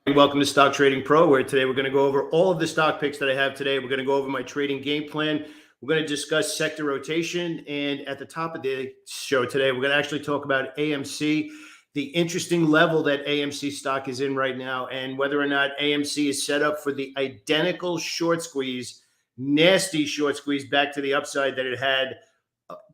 Welcome to Stock Trading Pro, where today we're going to go over all of the stock picks that I have today. We're going to go over my trading game plan. We're going to discuss sector rotation. And at the top of the show today, we're going to actually talk about AMC, the interesting level that AMC stock is in right now, and whether or not AMC is set up for the identical short squeeze, nasty short squeeze back to the upside that it had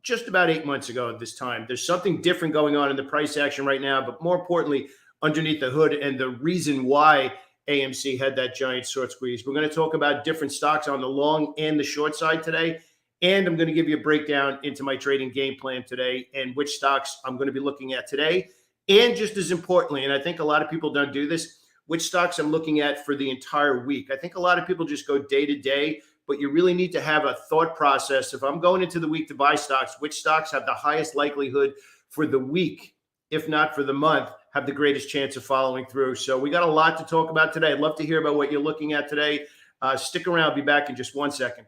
just about 8 months ago at this time. There's something different going on in the price action right now, but more importantly, underneath the hood and the reason why AMC had that giant short squeeze. We're going to talk about different stocks on the long and the short side today. And I'm going to give you a breakdown into my trading game plan today and which stocks I'm going to be looking at today. And just as importantly, and I think a lot of people don't do this, which stocks I'm looking at for the entire week. I think a lot of people just go day to day, but you really need to have a thought process. If I'm going into the week to buy stocks, which stocks have the highest likelihood for the week, if not for the month, have the greatest chance of following through. So we got a lot to talk about today. I'd love to hear about what you're looking at today. Stick around. I'll be back in just 1 second.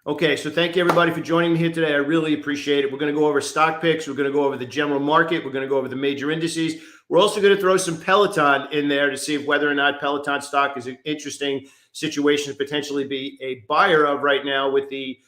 Okay, so thank you everybody for joining me here today. I really appreciate it. We're going to go over stock picks. We're going to go over the general market. We're going to go over the major indices. We're also going to throw some Peloton in there to see if whether or not Peloton stock is an interesting situation to potentially be a buyer of right now with the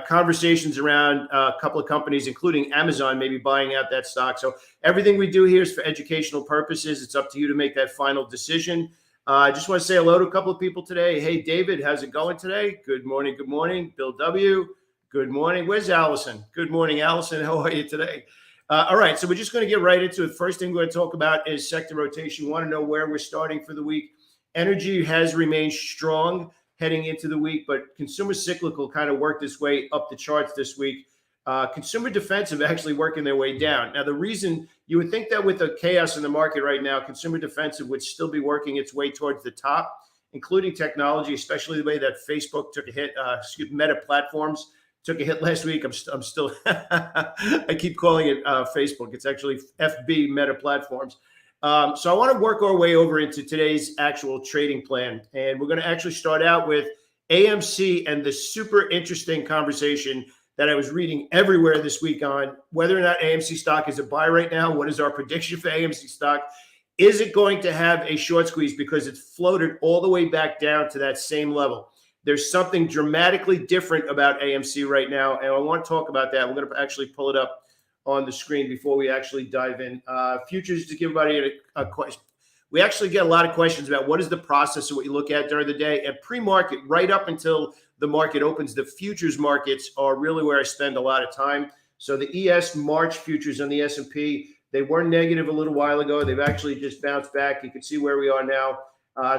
conversations around a couple of companies, including Amazon, maybe buying out that stock. So everything we do here is for educational purposes. It's up to you to make that final decision. I just want to say hello to a couple of people today. Hey, David, how's it going today? Good morning. Good morning. Bill W. Good morning. Where's Allison? Good morning, Allison. How are you today? All right. So we're just going to get right into it. First thing we're going to talk about is sector rotation. You want to know where we're starting for the week. Energy has remained strong heading into the week, but consumer cyclical kind of worked its way up the charts this week. Consumer defensive actually working their way down. Now, the reason you would think that with the chaos in the market right now, consumer defensive would still be working its way towards the top, including technology, especially the way that Facebook took a hit, Meta platforms took a hit last week. I'm still, I keep calling it Facebook. It's actually FB Meta platforms. So I want to work our way over into today's actual trading plan. And we're going to actually start out with AMC and the super interesting conversation that I was reading everywhere this week on whether or not AMC stock is a buy right now. What is our prediction for AMC stock? Is it going to have a short squeeze because it's floated all the way back down to that same level? There's something dramatically different about AMC right now, and I want to talk about that. We're going to actually pull it up on the screen before we actually dive in. Futures, to give everybody a question. We actually get a lot of questions about what is the process of what you look at during the day. And pre-market, right up until the market opens, the futures markets are really where I spend a lot of time. So the ES March futures on the S&P, they were negative a little while ago. They've actually just bounced back. You can see where we are now.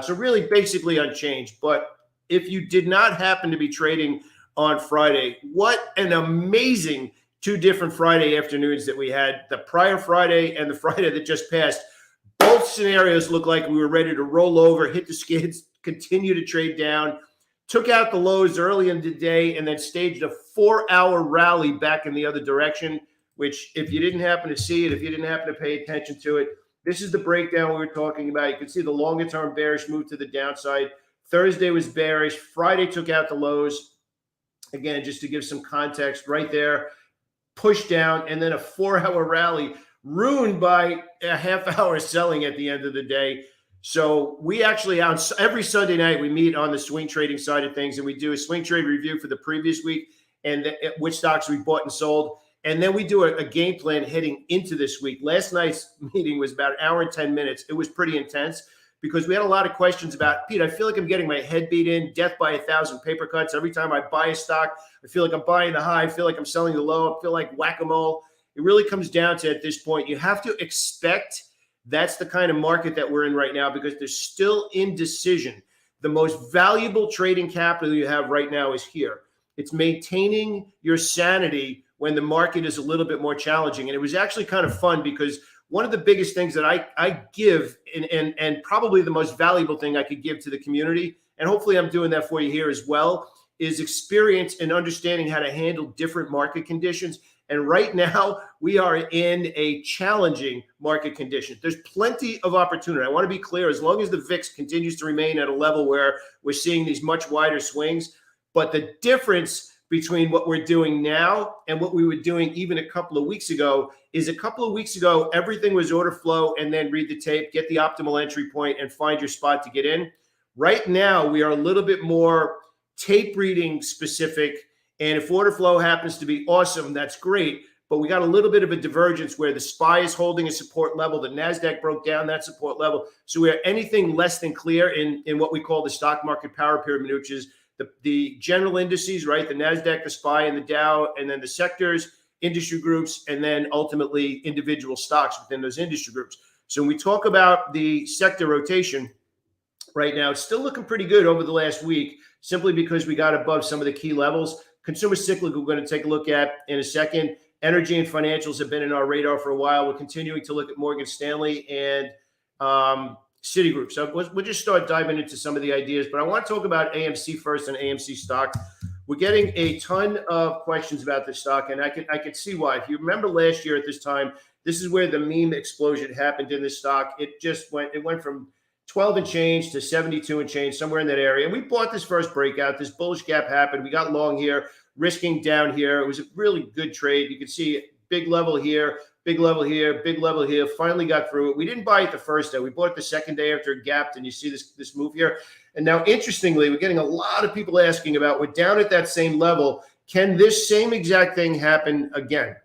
So really basically unchanged. But if you did not happen to be trading on Friday, what an amazing 2 different Friday afternoons that we had. The prior Friday and the Friday that just passed. Both scenarios look like we were ready to roll over, hit the skids, continue to trade down, took out the lows early in the day, and then staged a 4-hour rally back in the other direction, which if you didn't happen to see it, if you didn't happen to pay attention to it, this is the breakdown we were talking about. You can see the longer-term bearish move to the downside. Thursday was bearish. Friday took out the lows. Again, just to give some context right there, push down, and then a 4-hour rally ruined by a half-hour selling at the end of the day. So we actually, on every Sunday night, we meet on the swing trading side of things, and we do a swing trade review for the previous week and which stocks we bought and sold. And then we do a game plan heading into this week. Last night's meeting was about an hour and 10 minutes. It was pretty intense because we had a lot of questions about, Pete, I feel like I'm getting my head beat in, death by 1,000 paper cuts. Every time I buy a stock, I feel like I'm buying the high. I feel like I'm selling the low. I feel like whack-a-mole. It really comes down to, at this point, you have to expect that's the kind of market that we're in right now because there's still indecision. The most valuable trading capital you have right now is here. It's maintaining your sanity when the market is a little bit more challenging. And it was actually kind of fun because one of the biggest things that I give and probably the most valuable thing I could give to the community, and hopefully I'm doing that for you here as well, is experience and understanding how to handle different market conditions. And right now, we are in a challenging market condition. There's plenty of opportunity. I want to be clear, as long as the VIX continues to remain at a level where we're seeing these much wider swings, but the difference between what we're doing now and what we were doing even a couple of weeks ago is a couple of weeks ago, everything was order flow and then read the tape, get the optimal entry point, and find your spot to get in. Right now, we are a little bit more tape reading specific. And if order flow happens to be awesome, that's great. But we got a little bit of a divergence where the SPY is holding a support level. The NASDAQ broke down that support level. So we are anything less than clear in what we call the stock market power pyramid, which is the general indices, right? The NASDAQ, the SPY, and the Dow, and then the sectors, industry groups, and then ultimately individual stocks within those industry groups. So when we talk about the sector rotation right now, it's still looking pretty good over the last week, simply because we got above some of the key levels. Consumer cyclical, we're going to take a look at in a second. Energy and financials have been in our radar for a while. We're continuing to look at Morgan Stanley and Citigroup. So we'll just start diving into some of the ideas. But I want to talk about AMC first and AMC stock. We're getting a ton of questions about this stock, and I could see why. If you remember last year at this time, this is where the meme explosion happened in this stock. It went from 12 and change to 72 and change, somewhere in that area. And we bought this first breakout. This bullish gap happened. We got long here, risking down here. It was a really good trade. You can see big level here, big level here, big level here. Finally got through it. We didn't buy it the first day. We bought it the second day after it gapped, and you see this move here. And now, interestingly, we're getting a lot of people asking about, we're down at that same level. Can this same exact thing happen again?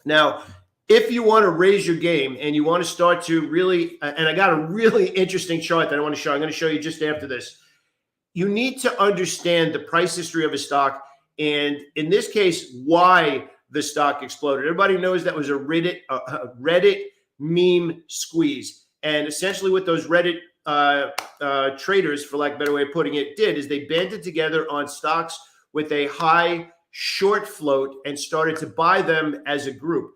Now, if you want to raise your game and you want to start to really, and I got a really interesting chart that I want to show. I'm going to show you just after this. You need to understand the price history of a stock, and in this case, why the stock exploded. Everybody knows that was a Reddit meme squeeze. And essentially what those Reddit traders, for lack of a better way of putting it, did is they banded together on stocks with a high short float and started to buy them as a group.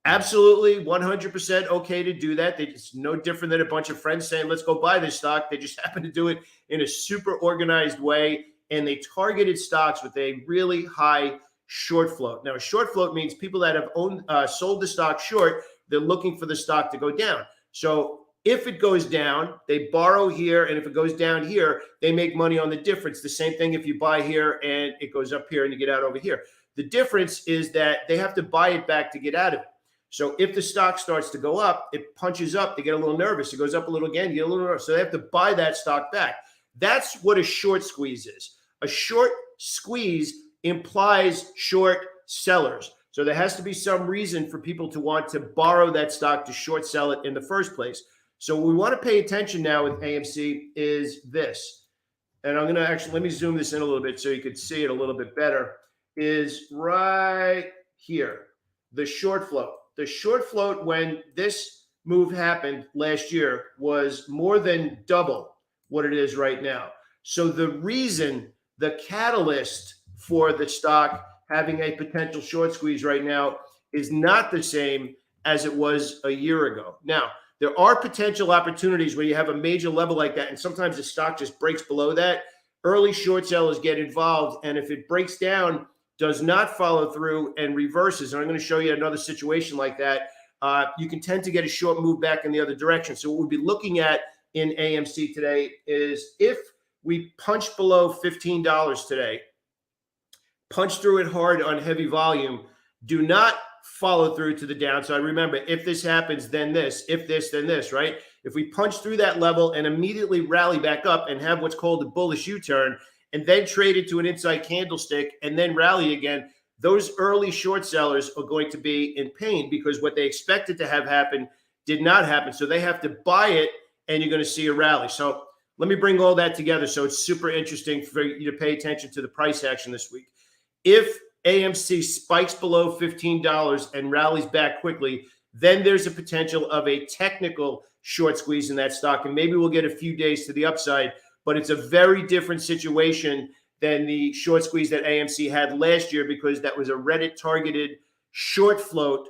Absolutely 100% okay to do that. It's no different than a bunch of friends saying, let's go buy this stock. They just happen to do it in a super organized way. And they targeted stocks with a really high short float. Now, a short float means people that have sold the stock short, they're looking for the stock to go down. So if it goes down, they borrow here. And if it goes down here, they make money on the difference. The same thing if you buy here and it goes up here and you get out over here. The difference is that they have to buy it back to get out of it. So if the stock starts to go up, it punches up, they get a little nervous. It goes up a little again, you get a little nervous. So they have to buy that stock back. That's what a short squeeze is. A short squeeze implies short sellers. So there has to be some reason for people to want to borrow that stock to short sell it in the first place. So what we want to pay attention now with AMC is this. And I'm going to actually, let me zoom this in a little bit so you could see it a little bit better, is right here, the short float. The short float, when this move happened last year, was more than double what it is right now. So the reason, the catalyst for the stock having a potential short squeeze right now is not the same as it was a year ago. Now, there are potential opportunities where you have a major level like that, and sometimes the stock just breaks below that. Early short sellers get involved, and if it breaks down, does not follow through and reverses, and I'm going to show you another situation like that, you can tend to get a short move back in the other direction. So what we'll be looking at in AMC today is if we punch below $15 today, punch through it hard on heavy volume, do not follow through to the downside. Remember, if this happens, then this, if this, then this, right? If we punch through that level and immediately rally back up and have what's called a bullish U-turn, and then trade it to an inside candlestick and then rally again, those early short sellers are going to be in pain because what they expected to have happen did not happen. So they have to buy it, and you're going to see a rally. So let me bring all that together so it's super interesting for you to pay attention to the price action this week. If AMC spikes below $15 and rallies back quickly, then there's a potential of a technical short squeeze in that stock, and maybe we'll get a few days to the upside. But it's a very different situation than the short squeeze that AMC had last year because that was a Reddit-targeted short float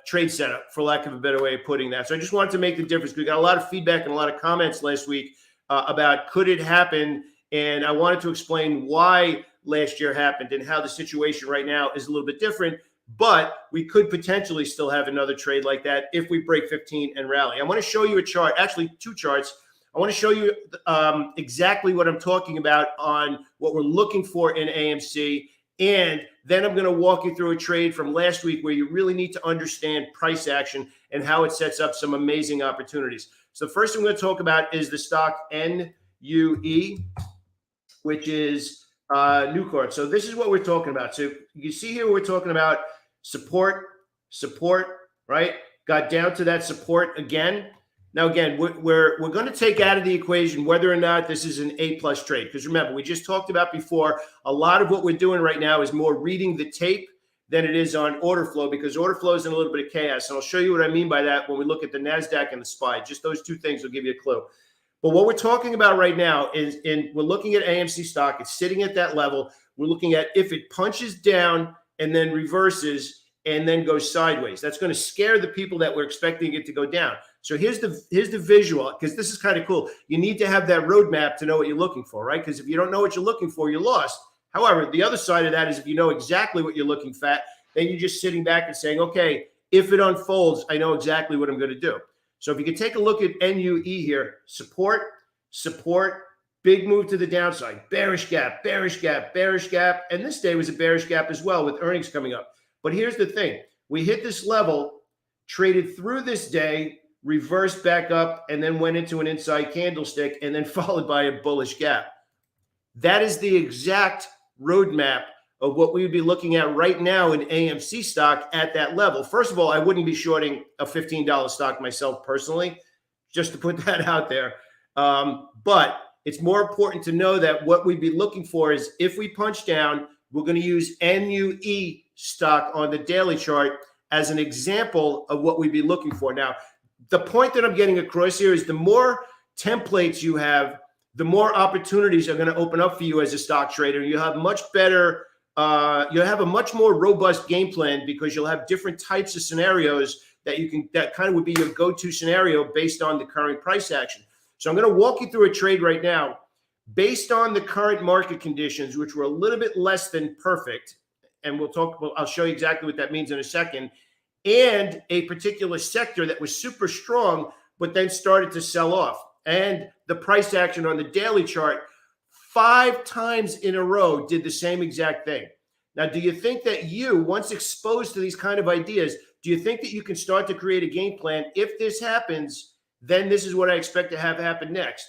trade setup, for lack of a better way of putting that. So I just wanted to make the difference. We got a lot of feedback and a lot of comments last week about could it happen, and I wanted to explain why last year happened and how the situation right now is a little bit different. But we could potentially still have another trade like that if we break 15 and rally. I want to show you a chart, actually two charts. I want to show you exactly what I'm talking about on what we're looking for in AMC. And then I'm going to walk you through a trade from last week where you really need to understand price action and how it sets up some amazing opportunities. So the first thing I'm going to talk about is the stock NUE, which is Nucor. So this is what we're talking about. So you see here, we're talking about support, right? Got down to that support again. Now, again, we're going to take out of the equation whether or not this is an A+ trade. Because remember, we just talked about before, a lot of what we're doing right now is more reading the tape than it is on order flow, because order flow is in a little bit of chaos. And I'll show you what I mean by that when we look at the NASDAQ and the SPY. Just those two things will give you a clue. But what we're talking about right now is, we're looking at AMC stock. It's sitting at that level. We're looking at if it punches down and then reverses and then goes sideways. That's going to scare the people that were expecting it to go down. So here's the visual, because this is kind of cool. You need to have that roadmap to know what you're looking for, right? Because if you don't know what you're looking for, you're lost. However, the other side of that is if you know exactly what you're looking for, then you're just sitting back and saying, okay, if it unfolds, I know exactly what I'm going to do. So if you can take a look at NUE here, support, big move to the downside, bearish gap. And this day was a bearish gap as well with earnings coming up. But here's the thing. We hit this level, traded through this day, reversed back up, and then went into an inside candlestick, and then followed by a bullish gap. That is the exact roadmap of what we would be looking at right now in AMC stock at that level. First of all, I wouldn't be shorting a $15 stock myself personally, just to put that out there. But it's more important to know that what we'd be looking for is if we punch down, we're going to use NUE stock on the daily chart as an example of what we'd be looking for. Now, the point that I'm getting across here is the more templates you have, the more opportunities are going to open up for you as a stock trader. You'll have much better, you'll have a much more robust game plan, because you'll have different types of scenarios that kind of would be your go-to scenario based on the current price action. So I'm going to walk you through a trade right now based on the current market conditions, which were a little bit less than perfect. And I'll show you exactly what that means in a second. And a particular sector that was super strong, but then started to sell off. And the price action on the daily chart 5 times in a row did the same exact thing. Now, do you think that once exposed to these kind of ideas, do you think that you can start to create a game plan? If this happens, then this is what I expect to have happen next.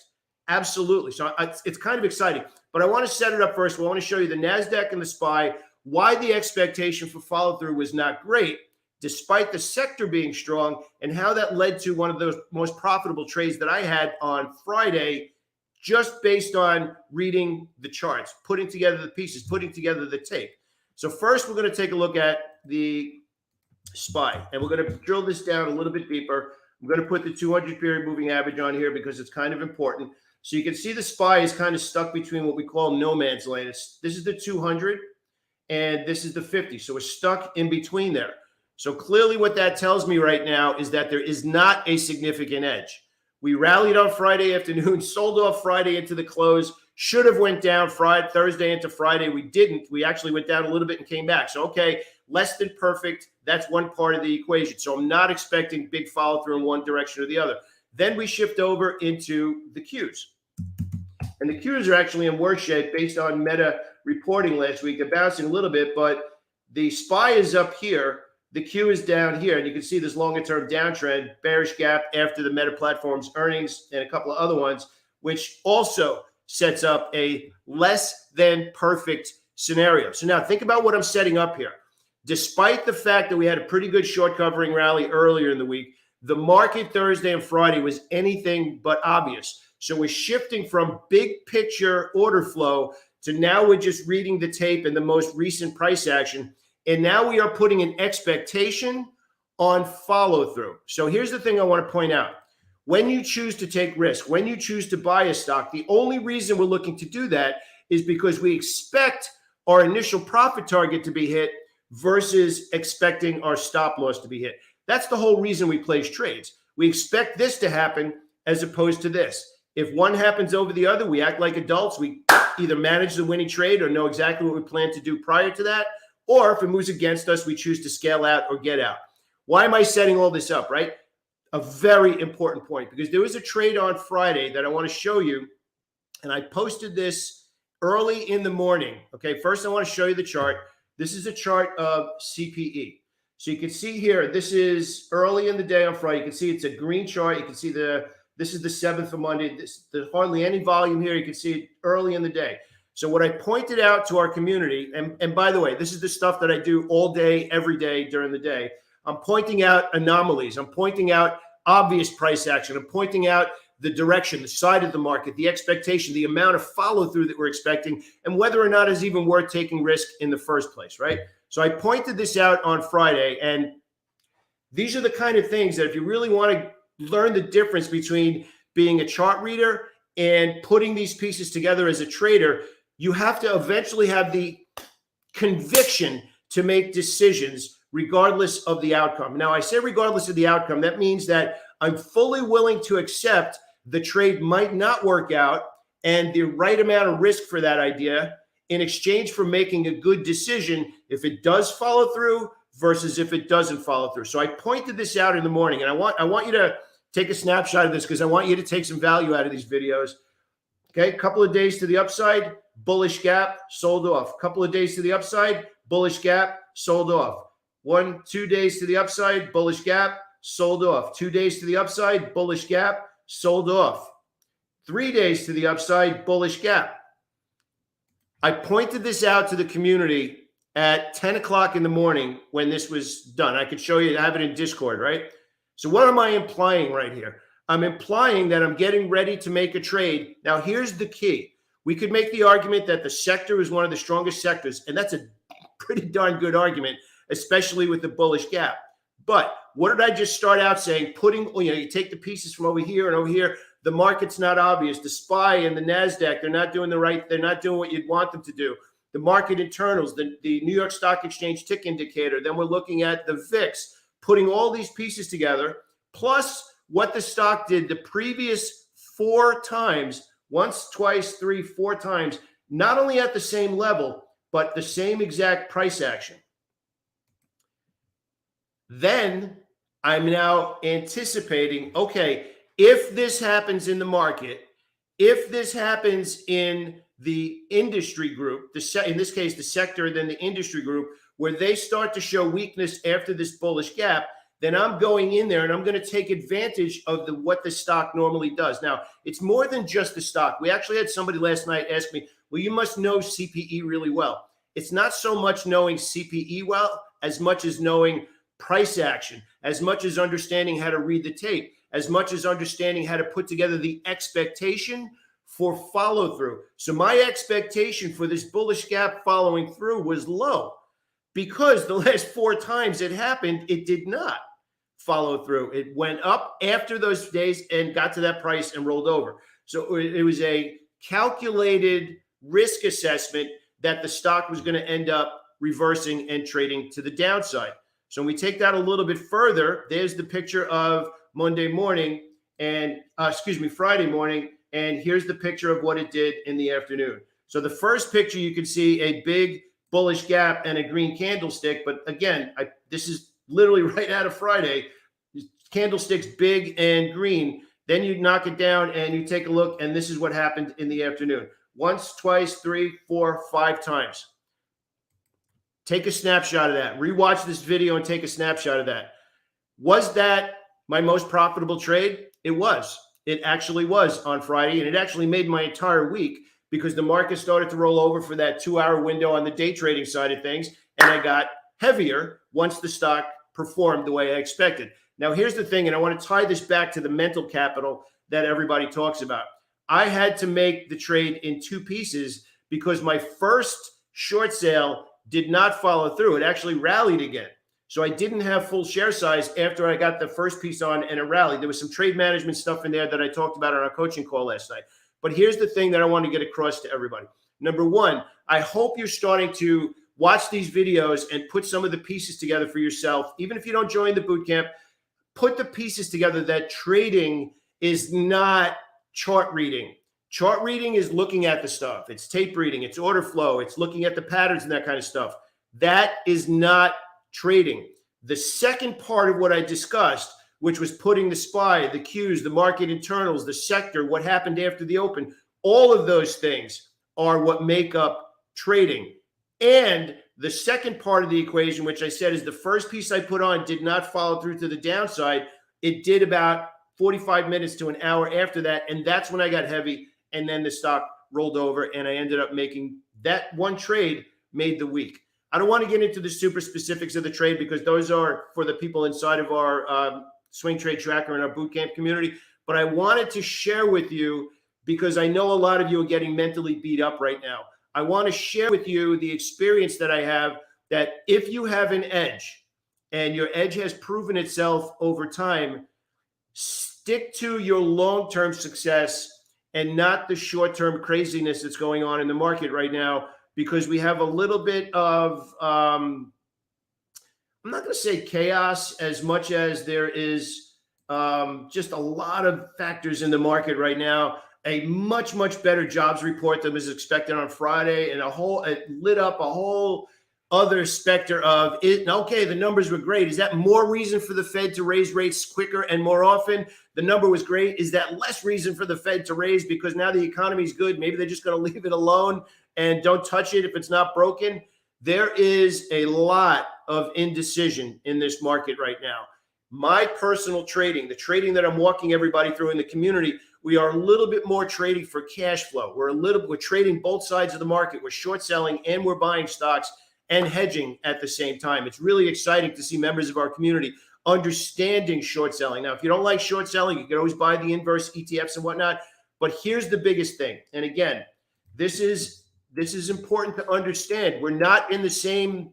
Absolutely. So it's kind of exciting. But I want to set it up first. I want to show you the NASDAQ and the SPY, why the expectation for follow-through was not great, despite the sector being strong, and how that led to one of those most profitable trades that I had on Friday, just based on reading the charts, putting together the pieces, putting together the tape. So first, we're going to take a look at the SPY, and we're going to drill this down a little bit deeper. I'm going to put the 200 period moving average on here because it's kind of important. So you can see the SPY is kind of stuck between what we call no man's land. This is the 200, and this is the 50. So we're stuck in between there. So clearly what that tells me right now is that there is not a significant edge. We rallied on Friday afternoon, sold off Friday into the close, should have went down Thursday into Friday. We didn't. We actually went down a little bit and came back. So, okay, less than perfect. That's one part of the equation. So I'm not expecting big follow through in one direction or the other. Then we shift over into the Qs. And the Qs are actually in worse shape based on Meta reporting last week. They're bouncing a little bit, but the SPY is up here. The Q is down here, and you can see this longer-term downtrend, bearish gap after the Meta Platforms earnings and a couple of other ones, which also sets up a less than perfect scenario. So now think about what I'm setting up here. Despite the fact that we had a pretty good short covering rally earlier in the week, the market Thursday and Friday was anything but obvious. So we're shifting from big picture order flow to now we're just reading the tape and the most recent price action. And now we are putting an expectation on follow through. So here's the thing I want to point out. When you choose to take risk, when you choose to buy a stock, the only reason we're looking to do that is because we expect our initial profit target to be hit versus expecting our stop loss to be hit. That's the whole reason we place trades. We expect this to happen as opposed to this. If one happens over the other, we act like adults. We either manage the winning trade or know exactly what we plan to do prior to that. Or if it moves against us, we choose to scale out or get out. Why am I setting all this up, right? a very important point, because there was a trade on Friday that I want to show you, and I posted this early in the morning. Okay, first I want to show you the chart. This is a chart of CPE. So you can see here, this is early in the day on Friday. You can see it's a green chart. You can see this is the 7th of Monday. There's hardly any volume here. You can see it early in the day. So what I pointed out to our community, and by the way, this is the stuff that I do all day, every day during the day. I'm pointing out anomalies. I'm pointing out obvious price action. I'm pointing out the direction, the side of the market, the expectation, the amount of follow through that we're expecting, and whether or not it's even worth taking risk in the first place, right? So I pointed this out on Friday, and these are the kind of things that if you really want to learn the difference between being a chart reader and putting these pieces together as a trader, you have to eventually have the conviction to make decisions regardless of the outcome. Now, I say regardless of the outcome, that means that I'm fully willing to accept the trade might not work out and the right amount of risk for that idea in exchange for making a good decision if it does follow through versus if it doesn't follow through. So I pointed this out in the morning, and I want you to take a snapshot of this because I want you to take some value out of these videos. Okay, a couple of days to the upside, bullish gap, sold off. A couple of days to the upside, bullish gap, sold off. 2 days to the upside, bullish gap, sold off. 2 days to the upside, bullish gap, sold off. 3 days to the upside, bullish gap. I pointed this out to the community at 10 o'clock in the morning when this was done. I could show you, I have it in Discord, right? So what am I implying right here? I'm implying that I'm getting ready to make a trade. Now, here's the key. We could make the argument that the sector is one of the strongest sectors, and that's a pretty darn good argument, especially with the bullish gap. But what did I just start out saying? You take the pieces from over here and over here. The market's not obvious. The SPY and the NASDAQ, they're not doing they're not doing what you'd want them to do. The market internals, the New York Stock Exchange tick indicator. Then we're looking at the VIX, putting all these pieces together, plus what the stock did the previous 4 times, once, twice, 3, 4 times, not only at the same level, but the same exact price action. Then I'm now anticipating, okay, if this happens in the market, if this happens in the industry group, in this case, the sector, then the industry group, where they start to show weakness after this bullish gap, then I'm going in there and I'm going to take advantage of what the stock normally does. Now, it's more than just the stock. We actually had somebody last night ask me, well, you must know CPE really well. It's not so much knowing CPE well as much as knowing price action, as much as understanding how to read the tape, as much as understanding how to put together the expectation for follow through. So my expectation for this bullish gap following through was low because the last 4 times it happened, it did not follow through. It went up after those days and got to that price and rolled over. So it was a calculated risk assessment that the stock was going to end up reversing and trading to the downside. So when we take that a little bit further, there's the picture of Friday morning, and here's the picture of what it did in the afternoon. So the first picture, you can see a big bullish gap and a green candlestick. But again, this is literally right out of Friday. Candlesticks big and green. Then you knock it down and you take a look, and this is what happened in the afternoon. Once, twice, 3, 4, 5 times. Take a snapshot of that. Rewatch this video and take a snapshot of that. Was that my most profitable trade? It was. It actually was on Friday, and it actually made my entire week because the market started to roll over for that 2-hour window on the day trading side of things, and I got heavier once the stock performed the way I expected. Now, here's the thing, and I want to tie this back to the mental capital that everybody talks about. I had to make the trade in 2 pieces because my first short sale did not follow through. It actually rallied again. So I didn't have full share size after I got the first piece on and it rallied. There was some trade management stuff in there that I talked about on our coaching call last night. But here's the thing that I want to get across to everybody. Number one, I hope you're starting to watch these videos and put some of the pieces together for yourself. Even if you don't join the boot camp, put the pieces together that trading is not chart reading. Chart reading is looking at the stuff. It's tape reading. It's order flow. It's looking at the patterns and that kind of stuff. That is not trading. The second part of what I discussed which was putting the SPY, the Qs, the market internals, the sector, what happened after the open. All of those things are what make up trading. And the second part of the equation, which I said is the first piece I put on, did not follow through to the downside. It did about 45 minutes to an hour after that. And that's when I got heavy. And then the stock rolled over and I ended up making that one trade made the week. I don't want to get into the super specifics of the trade because those are for the people inside of our swing trade tracker and our bootcamp community. But I wanted to share with you because I know a lot of you are getting mentally beat up right now. I want to share with you the experience that I have, that if you have an edge and your edge has proven itself over time, stick to your long-term success and not the short-term craziness that's going on in the market right now, because we have a little bit of, I'm not going to say chaos as much as there is just a lot of factors in the market right now. A much, much better jobs report than was expected on Friday, and it lit up a whole other specter of it. Okay, the numbers were great. Is that more reason for the Fed to raise rates quicker and more often? The number was great. Is that less reason for the Fed to raise because now the economy is good? Maybe they're just going to leave it alone and don't touch it if it's not broken. There is a lot of indecision in this market right now. My personal trading, the trading that I'm walking everybody through in the community, we are a little bit more trading for cash flow. We're trading both sides of the market. We're short selling and we're buying stocks and hedging at the same time. It's really exciting to see members of our community understanding short selling. Now, if you don't like short selling, you can always buy the inverse ETFs and whatnot. But here's the biggest thing. And again, this is important to understand. We're not in the same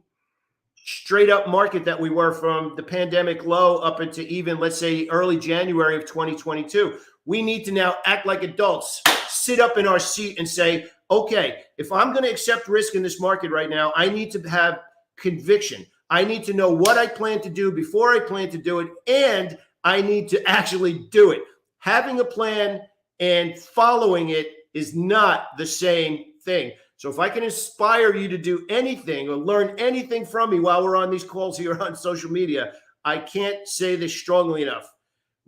straight up market that we were from the pandemic low up into even, let's say, early January of 2022. We need to now act like adults, sit up in our seat and say, okay, if I'm going to accept risk in this market right now, I need to have conviction. I need to know what I plan to do before I plan to do it, and I need to actually do it. Having a plan and following it is not the same thing. So if I can inspire you to do anything or learn anything from me while we're on these calls here on social media, I can't say this strongly enough.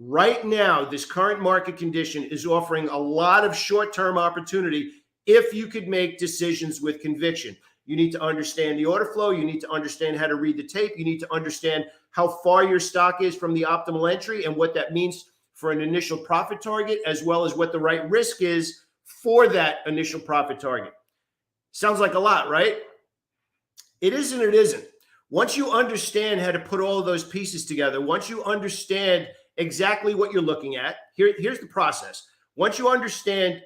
Right now, this current market condition is offering a lot of short-term opportunity if you could make decisions with conviction. You need to understand the order flow. You need to understand how to read the tape. You need to understand how far your stock is from the optimal entry and what that means for an initial profit target, as well as what the right risk is for that initial profit target. Sounds like a lot, right? It is and it isn't. Once you understand how to put all of those pieces together, once you understand exactly what you're looking at, here's the process. Once you understand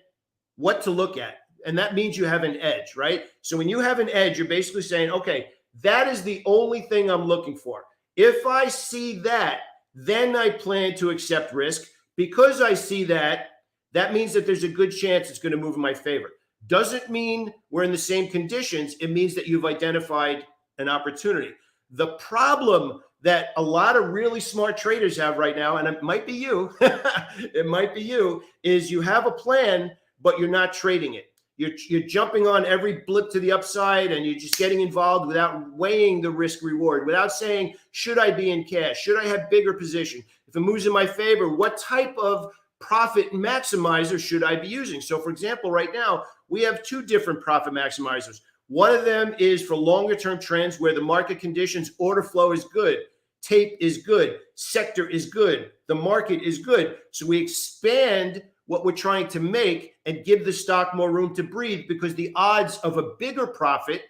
what to look at, and that means you have an edge, right? So when you have an edge, you're basically saying, okay, that is the only thing I'm looking for. If I see that, then I plan to accept risk. Because I see that, that means that there's a good chance it's going to move in my favor. Doesn't mean we're in the same conditions. It means that you've identified an opportunity. The problem that a lot of really smart traders have right now, and it might be you, it might be you, is you have a plan, but you're not trading it. You're jumping on every blip to the upside and you're just getting involved without weighing the risk reward, without saying, should I be in cash? Should I have bigger position? If it moves in my favor, what type of profit maximizer should I be using? So for example, right now, we have two different profit maximizers. One of them is for longer term trends where the market conditions, order flow is good, tape is good, sector is good, the market is good. So we expand what we're trying to make and give the stock more room to breathe because the odds of a bigger profit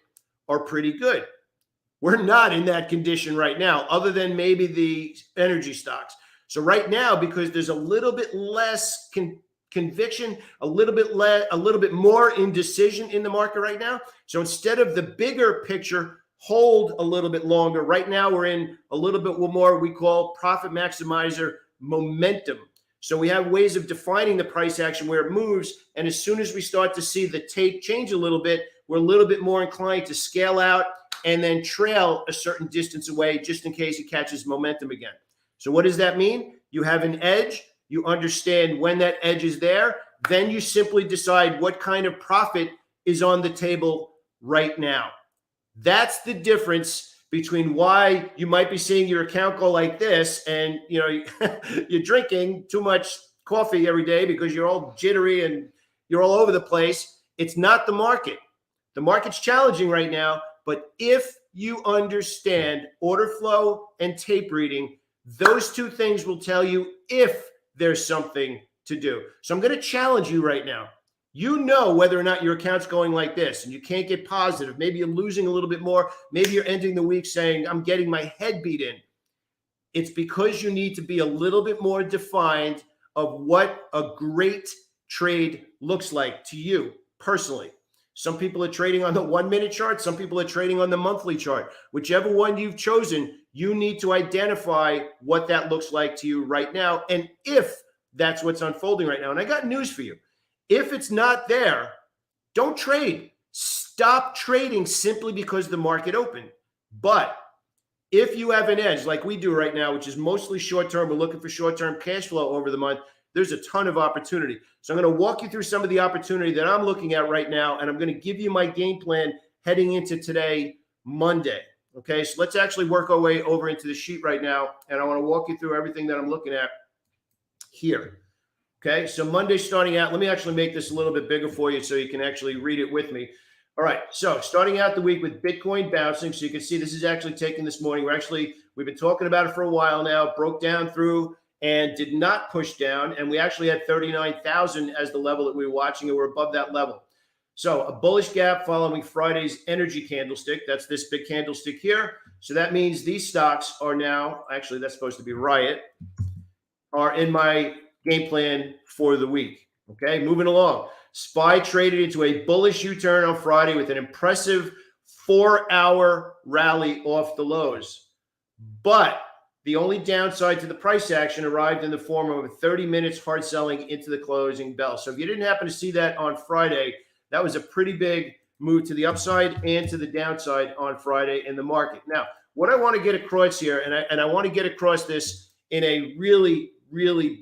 are pretty good. We're not in that condition right now, other than maybe the energy stocks. So right now, because there's a little bit less conviction, a little bit more indecision in the market right now. So instead of the bigger picture, hold a little bit longer. Right now, we're in a little bit more we call profit maximizer momentum. So we have ways of defining the price action where it moves. And as soon as we start to see the tape change a little bit, we're a little bit more inclined to scale out and then trail a certain distance away just in case it catches momentum again. So what does that mean? You have an edge. You understand when that edge is there. Then you simply decide what kind of profit is on the table right now. That's the difference between why you might be seeing your account go like this and, you know, you're drinking too much coffee every day because you're all jittery and you're all over the place. It's not the market. The market's challenging right now, but if you understand order flow and tape reading, those two things will tell you if there's something to do. So I'm going to challenge you right now. You know whether or not your account's going like this and you can't get positive. Maybe you're losing a little bit more. Maybe you're ending the week saying, I'm getting my head beat in. It's because you need to be a little bit more defined of what a great trade looks like to you personally. Some people are trading on the 1 minute chart. Some people are trading on the monthly chart. Whichever one you've chosen, you need to identify what that looks like to you right now. And if that's what's unfolding right now. And I got news for you. If it's not there, don't trade. Stop trading simply because the market opened. But if you have an edge like we do right now, which is mostly short-term, we're looking for short-term cash flow over the month, there's a ton of opportunity. So I'm going to walk you through some of the opportunity that I'm looking at right now, and I'm going to give you my game plan heading into today, Monday. Okay, so let's actually work our way over into the sheet right now, and I want to walk you through everything that I'm looking at here. Okay, so Monday starting out, let me actually make this a little bit bigger for you so you can actually read it with me. All right, so starting out the week with Bitcoin bouncing, so you can see this is actually taking this morning. We've been talking about it for a while now, broke down through and did not push down, and we actually had 39,000 as the level that we were watching, and we're above that level. So a bullish gap following Friday's energy candlestick. That's this big candlestick here. So that means these stocks are now, actually that's supposed to be Riot, are in my game plan for the week. Okay, moving along. SPY traded into a bullish U-turn on Friday with an impressive 4-hour rally off the lows. But the only downside to the price action arrived in the form of 30 minutes hard selling into the closing bell. So if you didn't happen to see that on Friday, that was a pretty big move to the upside and to the downside on Friday in the market. Now, what I want to get across here, and I want to get across this in a really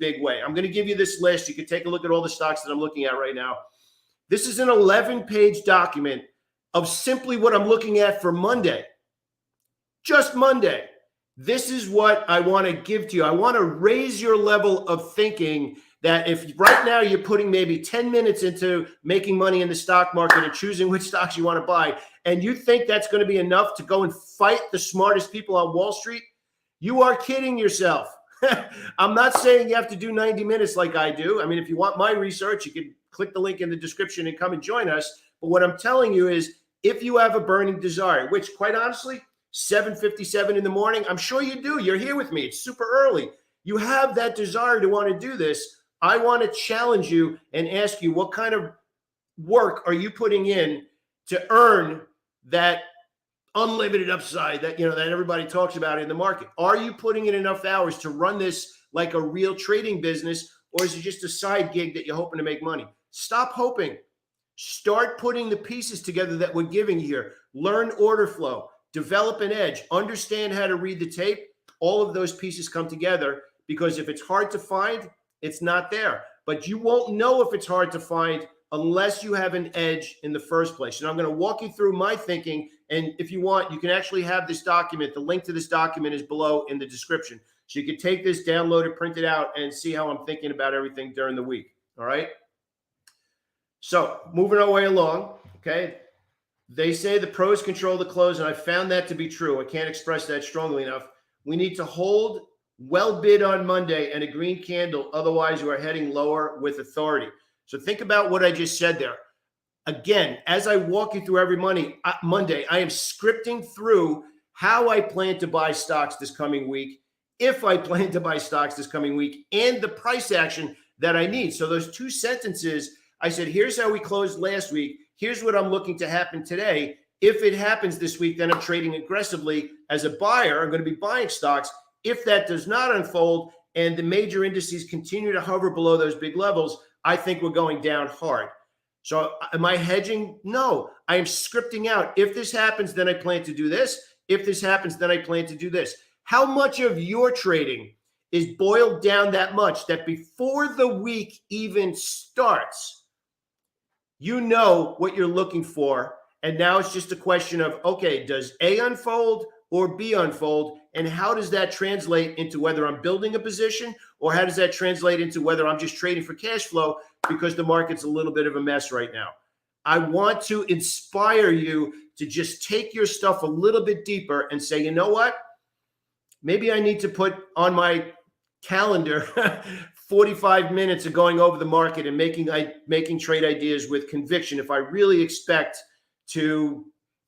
big way. I'm going to give you this list. You can take a look at all the stocks that I'm looking at right now. This is an 11-page document of simply what I'm looking at for Monday. Just Monday. This is what I want to give to you. I want to raise your level of thinking that if right now you're putting maybe 10 minutes into making money in the stock market and choosing which stocks you want to buy, and you think that's going to be enough to go and fight the smartest people on Wall Street, you are kidding yourself. I'm not saying you have to do 90 minutes like I do. I mean, if you want my research, you can click the link in the description and come and join us. But what I'm telling you is if you have a burning desire, which quite honestly, 7:57 in the morning, I'm sure you do. You're here with me. It's super early. You have that desire to want to do this. I want to challenge you and ask you, what kind of work are you putting in to earn that unlimited upside that that everybody talks about in the market? Are you putting in enough hours to run this like a real trading business, or is it just a side gig that you're hoping to make money? Stop hoping. Start putting the pieces together that we're giving you here. Learn order flow, develop an edge, understand how to read the tape. All of those pieces come together, because if it's hard to find, it's not there. But you won't know if it's hard to find unless you have an edge in the first place. And I'm going to walk you through my thinking. And if you want, you can actually have this document. The link to this document is below in the description. So you can take this, download it, print it out, and see how I'm thinking about everything during the week. All right. So moving our way along. Okay. They say the pros control the close, and I found that to be true. I can't express that strongly enough. We need to hold well bid on Monday and a green candle. Otherwise, you are heading lower with authority. So think about what I just said there. Again, as I walk you through every Monday, I am scripting through how I plan to buy stocks this coming week, if I plan to buy stocks this coming week, and the price action that I need. So those two sentences, I said, here's how we closed last week. Here's what I'm looking to happen today. If it happens this week, then I'm trading aggressively as a buyer. I'm going to be buying stocks. If that does not unfold and the major indices continue to hover below those big levels, I think we're going down hard. So am I hedging? No, I am scripting out. If this happens, then I plan to do this. If this happens, then I plan to do this. How much of your trading is boiled down that much that before the week even starts, you know what you're looking for? And now it's just a question of, okay, does A unfold or B unfold? And how does that translate into whether I'm building a position, or how does that translate into whether I'm just trading for cash flow because the market's a little bit of a mess right now? I want to inspire you to just take your stuff a little bit deeper and say, you know what? Maybe I need to put on my calendar 45 minutes of going over the market and making trade ideas with conviction if I really expect to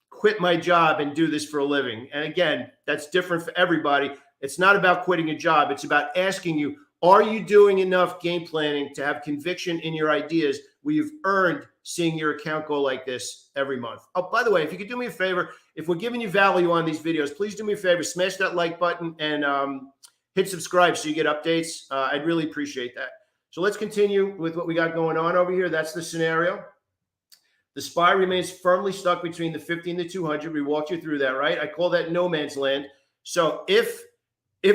quit my job and do this for a living. And again, that's different for everybody. It's not about quitting a job. It's about asking you, are you doing enough game planning to have conviction in your ideas where you've earned seeing your account go like this every month? Oh, by the way, if you could do me a favor, if we're giving you value on these videos, please do me a favor, smash that like button and hit subscribe so you get updates. I'd really appreciate that. So let's continue with what we got going on over here. That's the scenario. The SPY remains firmly stuck between the 50 and the 200. We walked you through that, right? I call that no man's land. So if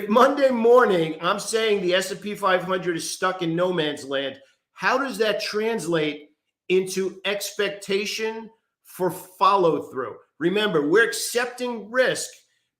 Monday morning I'm saying the S&P 500 is stuck in no man's land, how does that translate into expectation for follow through? Remember, we're accepting risk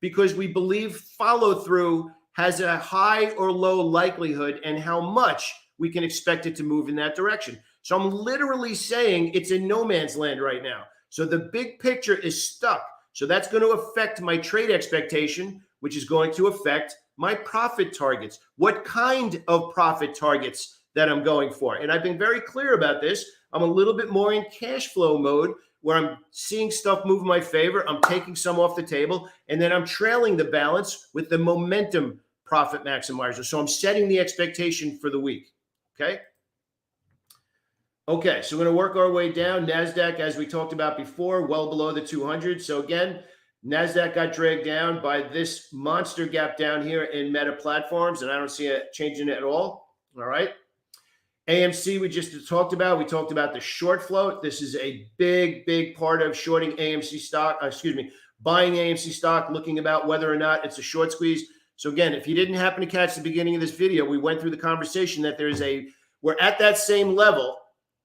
because we believe follow through has a high or low likelihood and how much we can expect it to move in that direction. So I'm literally saying it's in no man's land right now. So the big picture is stuck. So that's going to affect my trade expectation, which is going to affect my profit targets. What kind of profit targets that I'm going for? And I've been very clear about this. I'm a little bit more in cash flow mode where I'm seeing stuff move in my favor. I'm taking some off the table, and then I'm trailing the balance with the momentum profit maximizer. So I'm setting the expectation for the week. Okay. Okay, so we're going to work our way down. NASDAQ, as we talked about before, well below the 200. So again, NASDAQ got dragged down by this monster gap down here in Meta Platforms, and I don't see it changing it at all. All right. AMC, we just talked about. We talked about the short float. This is a big, big part of shorting AMC stock, buying AMC stock, looking about whether or not it's a short squeeze. So again, if you didn't happen to catch the beginning of this video, we went through the conversation that we're at that same level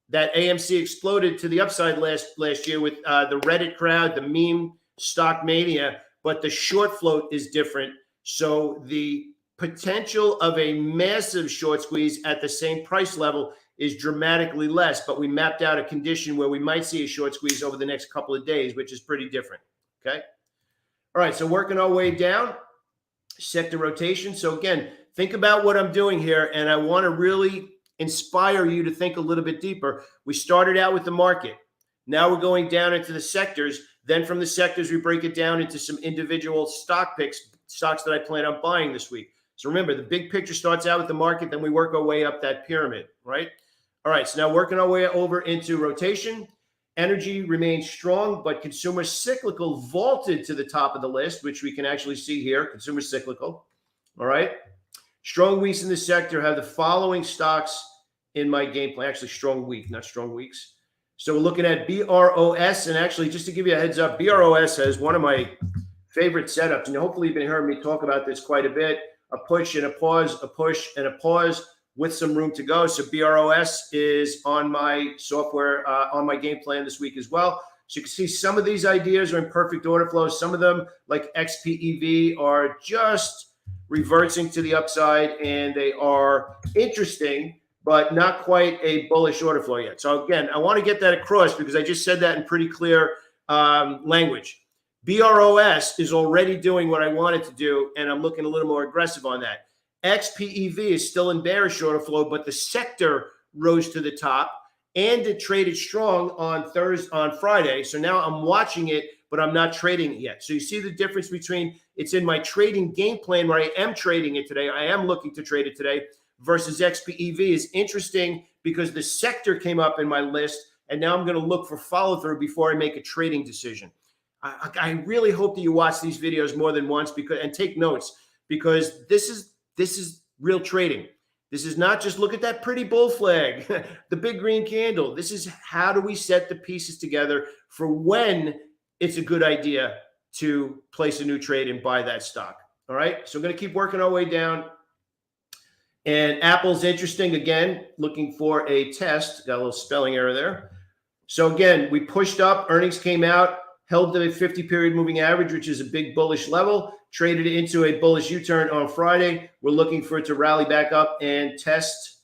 that AMC exploded to the upside last year with the Reddit crowd, the meme stock mania, but the short float is different. So the potential of a massive short squeeze at the same price level is dramatically less, but we mapped out a condition where we might see a short squeeze over the next couple of days, which is pretty different. Okay. All right. So working our way down, sector rotation. So again, think about what I'm doing here, and I want to really inspire you to think a little bit deeper. We started out with the market. Now we're going down into the sectors. Then from the sectors, we break it down into some individual stock picks, stocks that I plan on buying this week. So remember, the big picture starts out with the market, then we work our way up that pyramid, right? All right, so now working our way over into rotation. Energy remains strong, but consumer cyclical vaulted to the top of the list, which we can actually see here, consumer cyclical. All right. Strong weeks in the sector have the following stocks in my game plan. Actually, strong week, not strong weeks. So we're looking at BROS. And actually, just to give you a heads up, BROS has one of my favorite setups. And hopefully you've been hearing me talk about this quite a bit. A push and a pause, a push and a pause with some room to go. So BROS is on my software, on my game plan this week as well. So you can see some of these ideas are in perfect order flow. Some of them, like XPEV, are just reversing to the upside, and they are interesting, but not quite a bullish order flow yet. So again, I want to get that across because I just said that in pretty clear language. BROS is already doing what I wanted to do, and I'm looking a little more aggressive on that. XPEV is still in bearish order flow, but the sector rose to the top, and it traded strong on Friday. So now I'm watching it, but I'm not trading it yet. So you see the difference between it's in my trading game plan where I am trading it today. I am looking to trade it today versus XPEV is interesting because the sector came up in my list, and now I'm going to look for follow through before I make a trading decision. I really hope that you watch these videos more than once and take notes, because this is real trading. This is not just look at that pretty bull flag, the big green candle. This is how do we set the pieces together for when it's a good idea to place a new trade and buy that stock. All right. So I'm going to keep working our way down. And Apple's interesting. Again, looking for a test. Got a little spelling error there. So again, we pushed up. Earnings came out. held the 50-period moving average, which is a big bullish level, traded into a bullish U-turn on Friday. We're looking for it to rally back up and test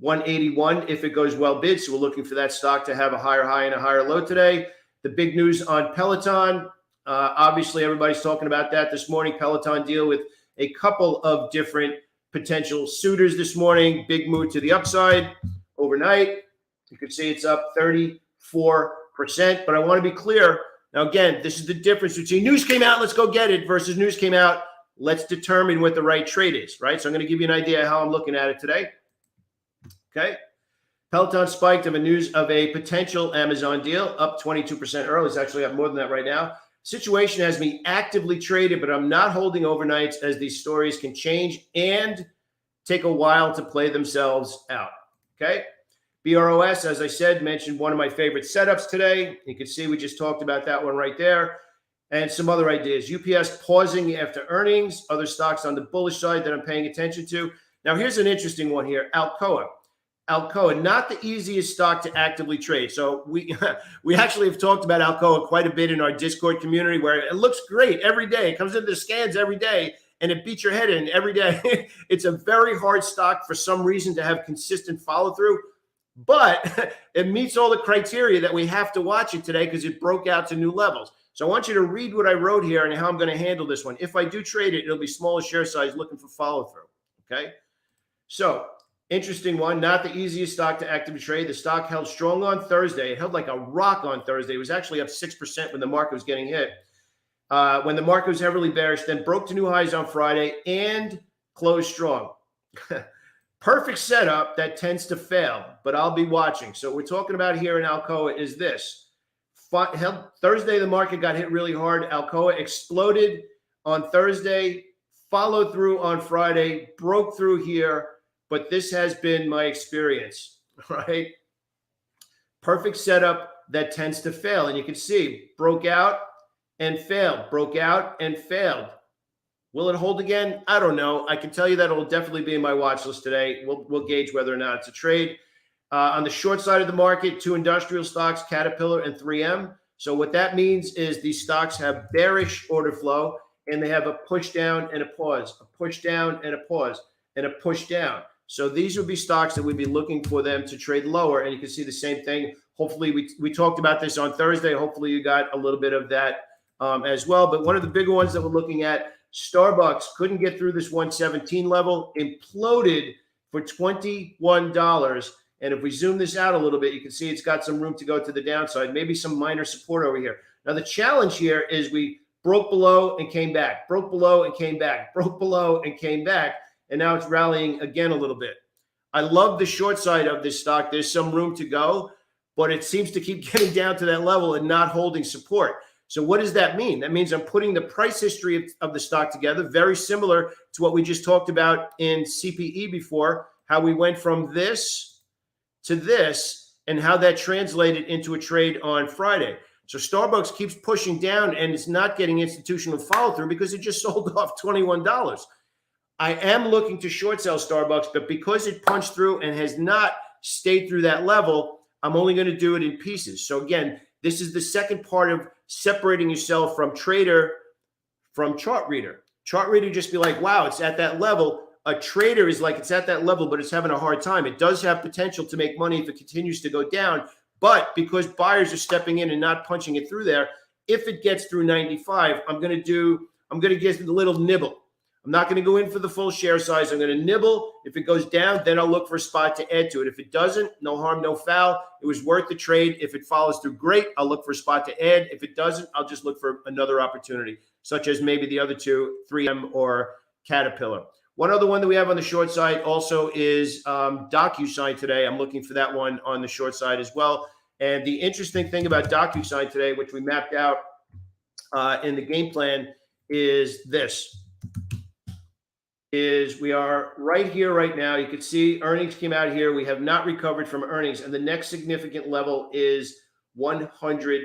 181 if it goes well bid. So we're looking for that stock to have a higher high and a higher low today. The big news on Peloton, obviously everybody's talking about that this morning. Peloton deal with a couple of different potential suitors this morning. Big move to the upside overnight. You can see it's up 34%, but I want to be clear. Now, again, this is the difference between news came out, let's go get it, versus news came out, let's determine what the right trade is, right? So I'm going to give you an idea how I'm looking at it today. Okay. Peloton spiked of a news of a potential Amazon deal, up 22% early. It's actually up more than that right now. Situation has me actively traded, but I'm not holding overnights as these stories can change and take a while to play themselves out. Okay. BROS, as I said, mentioned one of my favorite setups today. You can see we just talked about that one right there. And some other ideas. UPS pausing after earnings, other stocks on the bullish side that I'm paying attention to. Now, here's an interesting one here. Alcoa, not the easiest stock to actively trade. So we actually have talked about Alcoa quite a bit in our Discord community, where it looks great every day. It comes into the scans every day, and it beats your head in every day. It's a very hard stock for some reason to have consistent follow-through. But it meets all the criteria that we have to watch it today because it broke out to new levels. So I want you to read what I wrote here and how I'm going to handle this one. If I do trade it, it'll be smaller share size looking for follow-through. Okay. So interesting one, not the easiest stock to actively trade. The stock held strong on Thursday. It held like a rock on Thursday. It was actually up 6% when the market was getting hit. When the market was heavily bearish, then broke to new highs on Friday and closed strong. Perfect setup that tends to fail, but I'll be watching. So what we're talking about here in Alcoa is this. Thursday, the market got hit really hard. Alcoa exploded on Thursday, followed through on Friday, broke through here, but this has been my experience, right? Perfect setup that tends to fail. And you can see broke out and failed, broke out and failed. Will it hold again? I don't know. I can tell you that it will definitely be in my watch list today. We'll gauge whether or not it's a trade. On the short side of the market, two industrial stocks, Caterpillar and 3M. So what that means is these stocks have bearish order flow, and they have a push down and a pause, a push down and a pause, and a push down. So these would be stocks that we'd be looking for them to trade lower. And you can see the same thing. Hopefully, we talked about this on Thursday. Hopefully, you got a little bit of that as well. But one of the bigger ones that we're looking at, Starbucks couldn't get through this 117 level, imploded for $21. And if we zoom this out a little bit, you can see it's got some room to go to the downside, maybe some minor support over here. Now, the challenge here is we broke below and came back, broke below and came back, broke below and came back, and now it's rallying again a little bit. I love the short side of this stock. There's some room to go, but it seems to keep getting down to that level and not holding support. So what does that mean? That means I'm putting the price history of the stock together, very similar to what we just talked about in CPE before, how we went from this to this and how that translated into a trade on Friday. So Starbucks keeps pushing down and it's not getting institutional follow through because it just sold off $21. I am looking to short sell Starbucks, but because it punched through and has not stayed through that level, I'm only going to do it in pieces. So again, this is the second part of separating yourself from trader from chart reader. Chart reader just be like, wow, it's at that level. A trader is like, it's at that level, but it's having a hard time. It does have potential to make money if it continues to go down. But because buyers are stepping in and not punching it through there, if it gets through 95, I'm going to give it a little nibble. I'm not going to go in for the full share size. I'm going to nibble. If it goes down, then I'll look for a spot to add to it. If it doesn't, no harm, no foul. It was worth the trade. If it follows through, great. I'll look for a spot to add. If it doesn't, I'll just look for another opportunity, such as maybe the other two, 3M or Caterpillar. One other one that we have on the short side also is DocuSign today. I'm looking for that one on the short side as well. And the interesting thing about DocuSign today, which we mapped out in the game plan, is this. We are right here right now. You can see earnings came out here. We have not recovered from earnings. And the next significant level is $100.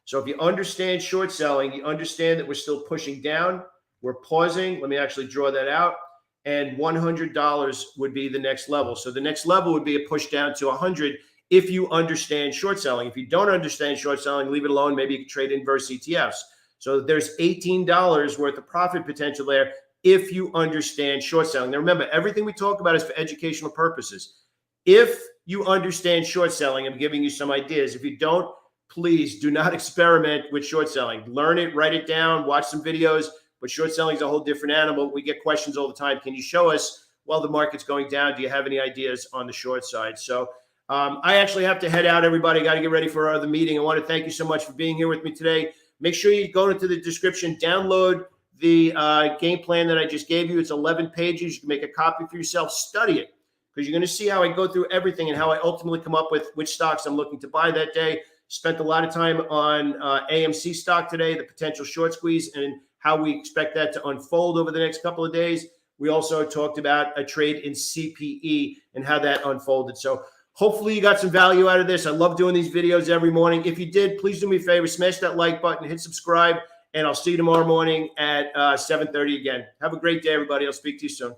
So if you understand short selling, you understand that we're still pushing down. We're pausing. Let me actually draw that out. And $100 would be the next level. So the next level would be a push down to 100 if you understand short selling. If you don't understand short selling, leave it alone. Maybe you can trade inverse ETFs. So there's $18 worth of profit potential there if you understand short selling. Now, remember, everything we talk about is for educational purposes. If you understand short selling, I'm giving you some ideas. If you don't, please do not experiment with short selling. Learn it, write it down, watch some videos. But short selling is a whole different animal. We get questions all the time. Can you show us while the market's going down? Do you have any ideas on the short side? So I actually have to head out, everybody. Got to get ready for our other meeting. I want to thank you so much for being here with me today. Make sure you go into the description, download the game plan that I just gave you. It's 11 pages. You can make a copy for yourself, study it, because you're going to see how I go through everything and how I ultimately come up with which stocks I'm looking to buy that day. Spent a lot of time on AMC stock today, the potential short squeeze, and how we expect that to unfold over the next couple of days. We also talked about a trade in CPE and how that unfolded. So hopefully you got some value out of this. I love doing these videos every morning. If you did, please do me a favor, smash that like button, hit subscribe, and I'll see you tomorrow morning at 7:30 again. Have a great day, everybody. I'll speak to you soon.